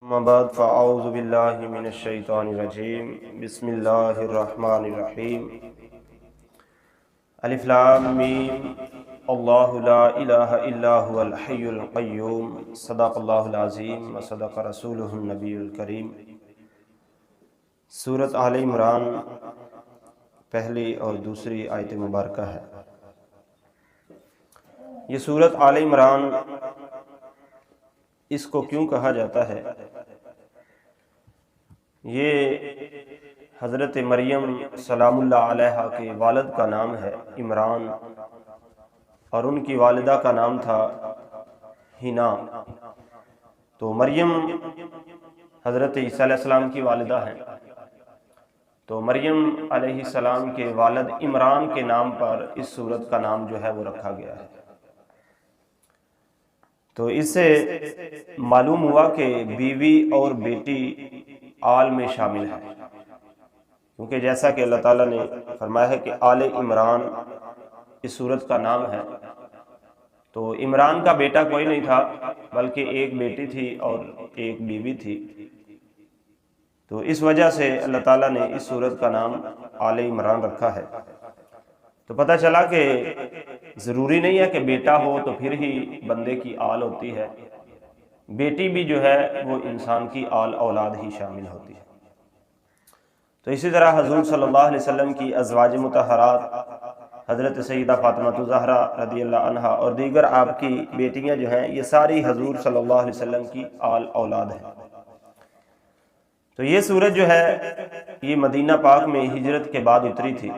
اما بعد فاعوذ باللہ من الشیطان الرجیم بسم اللہ الرحمن الرحیم الف لام میم اللہ لا الہ الا هو الحی القیوم صدق اللہ العظیم وصدق رسولہ النبی الکریم۔ سورۃ آل عمران پہلی اور دوسری آیت مبارکہ ہے۔ یہ سورۃ آل عمران اس کو کیوں کہا جاتا ہے؟ یہ حضرت مریم سلام اللہ علیہا کے والد کا نام ہے عمران، اور ان کی والدہ کا نام تھا حنا۔ تو مریم حضرت عیسیٰ علیہ السلام کی والدہ ہیں، تو مریم علیہ السلام کے والد عمران کے نام پر اس سورت کا نام جو ہے وہ رکھا گیا ہے۔ تو اس سے معلوم ہوا کہ بیوی اور بیٹی آل میں شامل ہے، کیونکہ جیسا کہ اللہ تعالیٰ نے فرمایا ہے کہ آل عمران اس سورت کا نام ہے۔ تو عمران کا بیٹا کوئی نہیں تھا، بلکہ ایک بیٹی تھی اور ایک بیوی تھی، تو اس وجہ سے اللہ تعالیٰ نے اس سورت کا نام آل عمران رکھا ہے۔ تو پتہ چلا کہ ضروری نہیں ہے کہ بیٹا ہو تو پھر ہی بندے کی آل ہوتی ہے، بیٹی بھی جو ہے وہ انسان کی آل اولاد ہی شامل ہوتی ہے۔ تو اسی طرح حضور صلی اللہ علیہ وسلم کی ازواج مطہرات حضرت سیدہ فاطمہ الزہرا رضی اللہ عنہا اور دیگر آپ کی بیٹیاں جو ہیں یہ ساری حضور صلی اللہ علیہ وسلم کی آل اولاد ہیں۔ تو یہ سورت جو ہے یہ مدینہ پاک میں ہجرت کے بعد اتری تھی،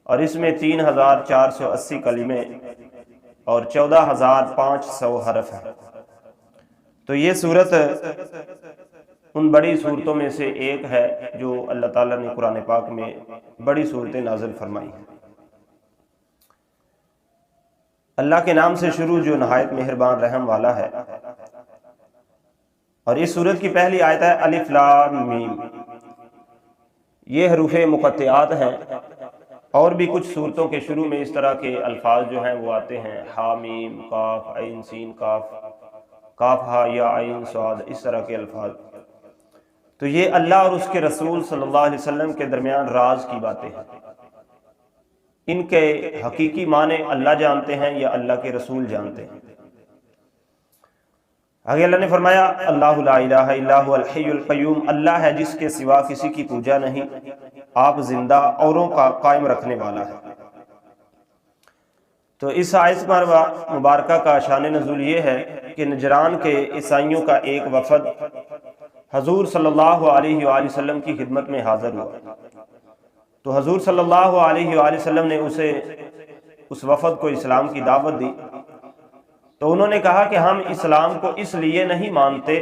اور اس میں 3480 کلمے اور 14500 حرف ہیں۔ تو یہ سورت ان بڑی صورتوں میں سے ایک ہے جو اللہ تعالیٰ نے قرآن پاک میں بڑی صورتیں نازل فرمائی ہیں۔ اللہ کے نام سے شروع جو نہایت مہربان رحم والا ہے، اور اس سورت کی پہلی آیت ہے الف لام میم۔ یہ حروف مقطعات ہیں، اور بھی کچھ صورتوں کے شروع میں اس طرح کے الفاظ جو ہیں وہ آتے ہیں، ہا میم قاف عین سین کاف، کاف ہا یا عین صاد، اس طرح کے الفاظ۔ تو یہ اللہ اور اس کے رسول صلی اللہ علیہ وسلم کے درمیان راز کی باتیں ہیں، ان کے حقیقی معنی اللہ جانتے ہیں یا اللہ کے رسول جانتے ہیں۔ آگے اللہ نے فرمایا اللہ لا الہ الا هو الحی القیوم، اللہ ہے جس کے سوا کسی کی پوجا نہیں، آپ زندہ اوروں کا قائم رکھنے والا ہے۔ تو اس آیت مبارکہ کا شان نزول یہ ہے کہ نجران کے عیسائیوں کا ایک وفد حضور صلی اللہ علیہ وآلہ وسلم کی خدمت میں حاضر ہوا، تو حضور صلی اللہ علیہ وآلہ وسلم نے اس وفد کو اسلام کی دعوت دی۔ تو انہوں نے کہا کہ ہم اسلام کو اس لیے نہیں مانتے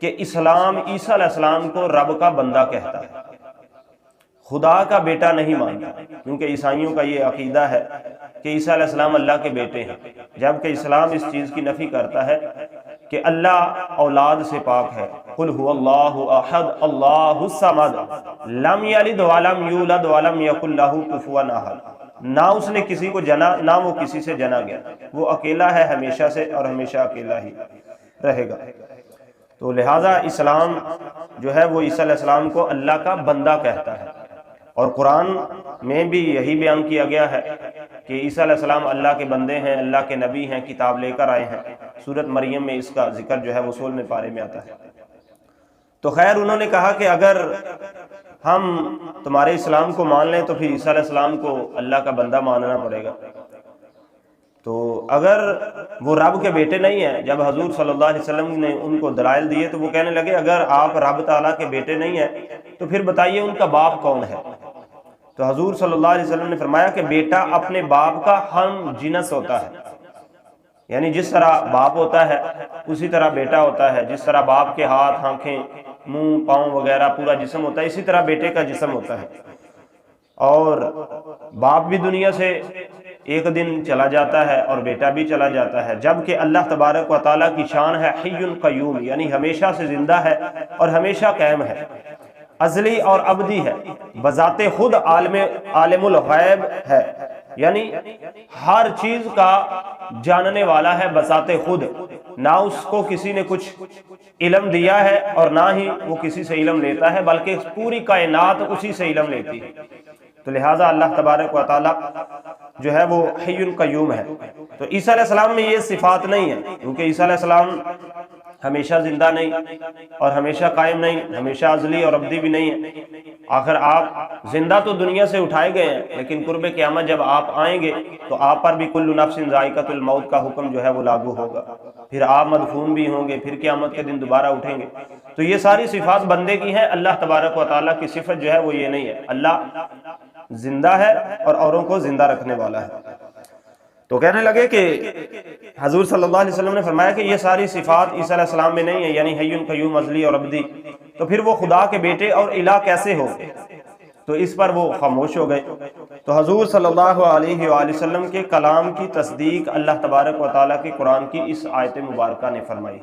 کہ اسلام عیسیٰ علیہ السلام کو رب کا بندہ کہتا ہے، خدا کا بیٹا نہیں مانتا، کیونکہ عیسائیوں کا یہ عقیدہ ہے کہ عیسیٰ علیہ السلام اللہ کے بیٹے ہیں، جبکہ اسلام اس چیز کی نفی کرتا ہے کہ اللہ اولاد سے پاک ہے۔ قل هو اللہ احد اللہ الصمد لم یلد ولم یولد ولم یکن له کفوا احد، نہ اس نے کسی کو جنا نہ وہ کسی سے جنا گیا، وہ اکیلا ہے ہمیشہ سے اور ہمیشہ اکیلا ہی رہے گا۔ تو لہٰذا اسلام جو ہے وہ عیسیٰ علیہ السلام کو اللہ کا بندہ کہتا ہے، اور قرآن میں بھی یہی بیان کیا گیا ہے کہ عیسیٰ علیہ السلام اللہ کے بندے ہیں، اللہ کے نبی ہیں، کتاب لے کر آئے ہیں۔ سورۃ مریم میں اس کا ذکر جو ہے وہ 16ویں پارے میں آتا ہے۔ تو خیر انہوں نے کہا کہ اگر ہم تمہارے اسلام کو مان لیں تو پھر عیسیٰ علیہ السلام کو اللہ کا بندہ ماننا پڑے گا۔ تو اگر وہ رب کے بیٹے نہیں ہیں، جب حضور صلی اللہ علیہ وسلم نے ان کو دلائل دیے تو وہ کہنے لگے اگر آپ رب تعالیٰ کے بیٹے نہیں ہیں تو پھر بتائیے ان کا باپ کون ہے؟ تو حضور صلی اللہ علیہ وسلم نے فرمایا کہ بیٹا اپنے باپ کا ہم جنس ہوتا ہے، یعنی جس طرح باپ ہوتا ہے اسی طرح بیٹا ہوتا ہے، جس طرح باپ کے ہاتھ آنکھیں منہ پاؤں وغیرہ پورا جسم ہوتا ہے، اسی طرح بیٹے کا جسم ہوتا ہے، اور باپ بھی دنیا سے ایک دن چلا جاتا ہے اور بیٹا بھی چلا جاتا ہے، جبکہ اللہ تبارک و تعالیٰ کی شان ہے حی قیوم، یعنی ہمیشہ سے زندہ ہے اور ہمیشہ قائم ہے، ازلی اور ابدی ہے، بذات خود عالم الغیب ہے، یعنی ہر چیز کا جاننے والا ہے بذات خود، نہ اس کو کسی نے کچھ علم دیا ہے اور نہ ہی وہ کسی سے علم لیتا ہے، بلکہ پوری کائنات اسی سے علم لیتی ہے۔ تو لہٰذا اللہ تبارک و تعالی جو ہے وہ حی قیوم ہے۔ تو عیسیٰ علیہ السلام میں یہ صفات نہیں ہے، کیونکہ عیسیٰ علیہ السلام ہمیشہ زندہ نہیں اور ہمیشہ قائم نہیں، ہمیشہ ازلی اور ابدی بھی نہیں ہے۔ آخر آپ زندہ تو دنیا سے اٹھائے گئے ہیں، لیکن قرب قیامت جب آپ آئیں گے تو آپ پر بھی کل نفس ذائقۃ الموت کا حکم جو ہے وہ لاگو ہوگا، پھر آپ مدفون بھی ہوں گے، پھر قیامت کے دن دوبارہ اٹھیں گے۔ تو یہ ساری صفات بندے کی ہیں، اللہ تبارک و تعالیٰ کی صفت جو ہے وہ یہ نہیں ہے۔ اللہ زندہ ہے اور اوروں کو زندہ رکھنے والا ہے۔ تو کہنے لگے کہ حضور صلی اللہ علیہ وسلم نے فرمایا کہ یہ ساری صفات عیسیٰ علیہ السلام میں نہیں ہے، یعنی حی قیوم، ازلی اور ابدی، تو پھر وہ خدا کے بیٹے اور الہ کیسے ہو؟ تو اس پر وہ خاموش ہو گئے۔ تو حضور صلی اللہ علیہ وآلہ وسلم کے کلام کی تصدیق اللہ تبارک و تعالیٰ کی قرآن کی اس آیت مبارکہ نے فرمائی،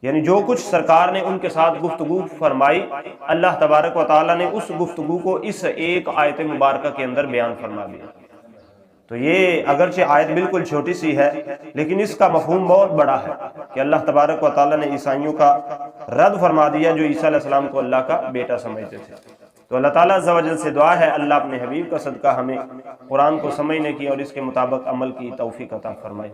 یعنی جو کچھ سرکار نے ان کے ساتھ گفتگو فرمائی، اللہ تبارک و تعالیٰ نے اس گفتگو کو اس ایک آیت مبارکہ کے اندر بیان فرما دیا۔ تو یہ اگرچہ آیت بالکل چھوٹی سی ہے، لیکن اس کا مفہوم بہت بڑا ہے کہ اللہ تبارک و تعالیٰ نے عیسائیوں کا رد فرما دیا جو عیسیٰ علیہ السلام کو اللہ کا بیٹا سمجھتے تھے۔ تو اللہ تعالیٰ عز و جل سے دعا ہے اللہ اپنے حبیب کا صدقہ ہمیں قرآن کو سمجھنے کی اور اس کے مطابق عمل کی توفیق عطا فرمائے۔